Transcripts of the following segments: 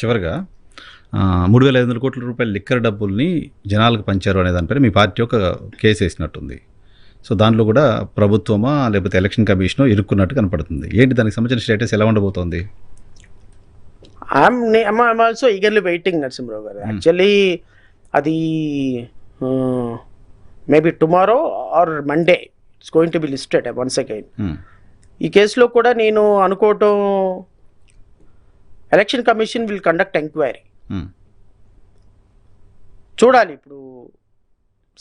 చివరగా 3,500 కోట్ల రూపాయల లిక్కర్ డబ్బుల్ని జనాలకు పంచారు అనే దానిపైన మీ పార్టీ ఒక కేసు వేసినట్టుంది. సో దాంట్లో కూడా ప్రభుత్వమా లేకపోతే ఎలక్షన్ కమిషనో ఇరుక్కున్నట్టు కనపడుతుంది. ఏంటి దానికి సంబంధించిన స్టేటస్ ఎలా ఉండబోతోంది? I'm also eagerly waiting Narasimha Rao గారు. యాక్చువల్లీ అది maybe tomorrow or Monday it's going to be listed once again. ఈ కేసులో కూడా నేను అనుకోవటం election commission will conduct enquiry. చూడాలి. ఇప్పుడు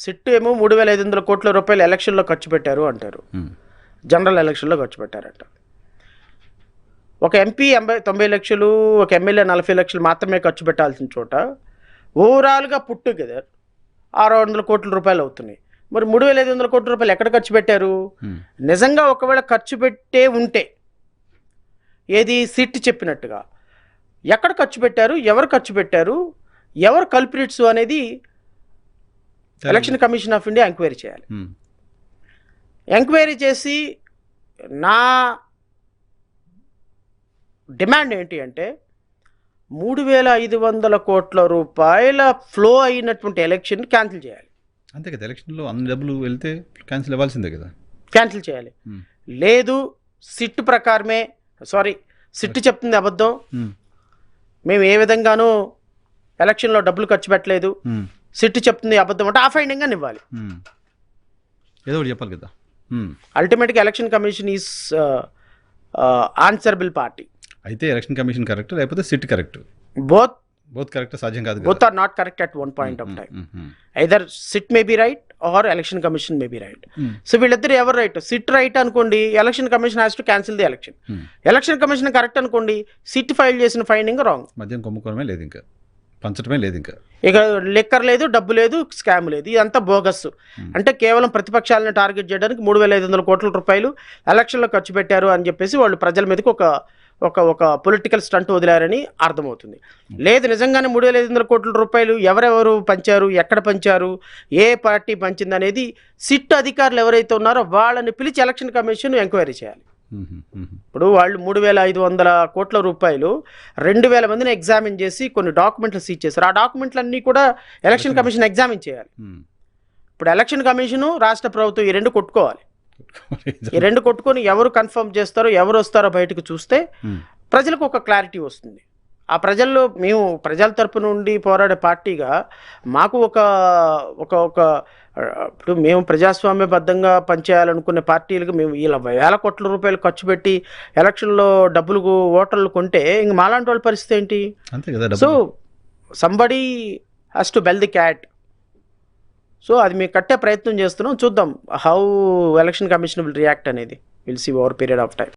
సిట్ ఏమో 3,500 కోట్ల రూపాయలు ఎలక్షన్లో ఖర్చు పెట్టారు అంటారు, జనరల్ ఎలక్షన్లో ఖర్చు పెట్టారంట. ఒక ఎంపీ 90 లక్షలు, ఒక ఎమ్మెల్యే 40 లక్షలు మాత్రమే ఖర్చు పెట్టాల్సిన చోట ఓవరాల్గా పుట్ టుగెదర్ 600 కోట్ల రూపాయలు అవుతున్నాయి. మరి 3,500 కోట్ల రూపాయలు ఎక్కడ ఖర్చు పెట్టారు? నిజంగా ఒకవేళ ఖర్చు పెట్టే ఉంటే ఏది సిట్ చెప్పినట్టుగా ఎక్కడ ఖర్చు పెట్టారు, ఎవరు ఖర్చు పెట్టారు, ఎవరు కల్ప్రిట్స్ అనేది election commission of India enquiry చేయాలి. ఎంక్వైరీ చేసి నా డిమాండ్ ఏంటి అంటే 3,500 కోట్ల రూపాయల ఫ్లో అయినటువంటి ఎలక్షన్ క్యాన్సిల్ చేయాలి. అంతే కదా, ఎలక్షన్లో అన్ని డబ్బులు వెళ్తే క్యాన్సిల్ అవ్వాల్సిందే కదా. క్యాన్సిల్ చేయాలి. లేదు సిట్ ప్రకారమే, సిట్ చెప్తుంది అబద్ధం, మేము ఏ విధంగానూ ఎలక్షన్లో డబ్బులు ఖర్చు పెట్టలేదు, సిట్ చెప్తుంది అబద్ధం అంటే ఆ ఫైండింగ్ అని ఇవ్వాలి. ఏదో ఒకటి చెప్పాలి కదా. అల్టిమేట్గా election commission is answerable party. అయితే ఎలక్షన్ కమిషన్ కరెక్ట్ లేకపోతే సిట్ కరెక్ట్? బోత్ కరెక్ట్ సాధ్యం కాదు. Both are not correct at one point of time. Either SIT may be right or election commission may be right. So వీళ్ళిద్దరు ఎవరు right? SIT right అనుకోండి, election commission has to cancel the election. Election commission correct అనుకోండి, SIT file చేసిన finding wrong. మద్యం కొమ్ముకోవడమే లేదు, ఇంకా పంచడమే లేదు, ఇంకా ఇక లిక్కర్ లేదు, డబ్బు లేదు, స్కామ్ లేదు, ఇదంతా బోగస్. అంటే కేవలం ప్రతిపక్షాలను టార్గెట్ చేయడానికి 3,500 కోట్ల రూపాయలు ఎలక్షన్లో ఖర్చు పెట్టారు అని చెప్పేసి వాళ్ళు ప్రజల మీదకి ఒక పొలిటికల్ స్టంట్ వదిలారని అర్థమవుతుంది. లేదు నిజంగానే 3,500 కోట్ల రూపాయలు ఎవరెవరు పంచారు, ఎక్కడ పంచారు, ఏ పార్టీ పంచింది అనేది సిట్ అధికారులు ఎవరైతే ఉన్నారో వాళ్ళని పిలిచి ఎలక్షన్ కమిషన్ ఎంక్వైరీ చేయాలి. ఇప్పుడు వాళ్ళు 3,500 కోట్ల రూపాయలు 2,000 మందిని ఎగ్జామిన్ చేసి కొన్ని డాక్యుమెంట్లు సీజ్ చేశారు. ఆ డాక్యుమెంట్లన్నీ కూడా ఎలక్షన్ కమిషన్ ఎగ్జామిన్ చేయాలి. ఇప్పుడు ఎలక్షన్ కమిషను, రాష్ట్ర ప్రభుత్వం ఈ రెండు కొట్టుకోవాలి. ఈ రెండు కొట్టుకొని ఎవరు కన్ఫర్మ్ చేస్తారో, ఎవరు వస్తారో బయటకు చూస్తే ప్రజలకు ఒక క్లారిటీ వస్తుంది. ఆ ప్రజల్లో మేము ప్రజల తరపు నుండి పోరాడే పార్టీగా మాకు ఇప్పుడు మేము ప్రజాస్వామ్యబద్ధంగా పనిచేయాలనుకునే పార్టీలకు మేము ఇలా 1,000 కోట్ల రూపాయలు ఖర్చు పెట్టి ఎలక్షన్లో డబ్బులు ఓటర్లు కొంటే ఇంక మాలాంటి వాళ్ళ పరిస్థితి ఏంటి? So somebody has to bell the cat. So అది మేము కట్టే ప్రయత్నం చేస్తున్నాం. చూద్దాం how election commission will react అనేది. Will see over period of time.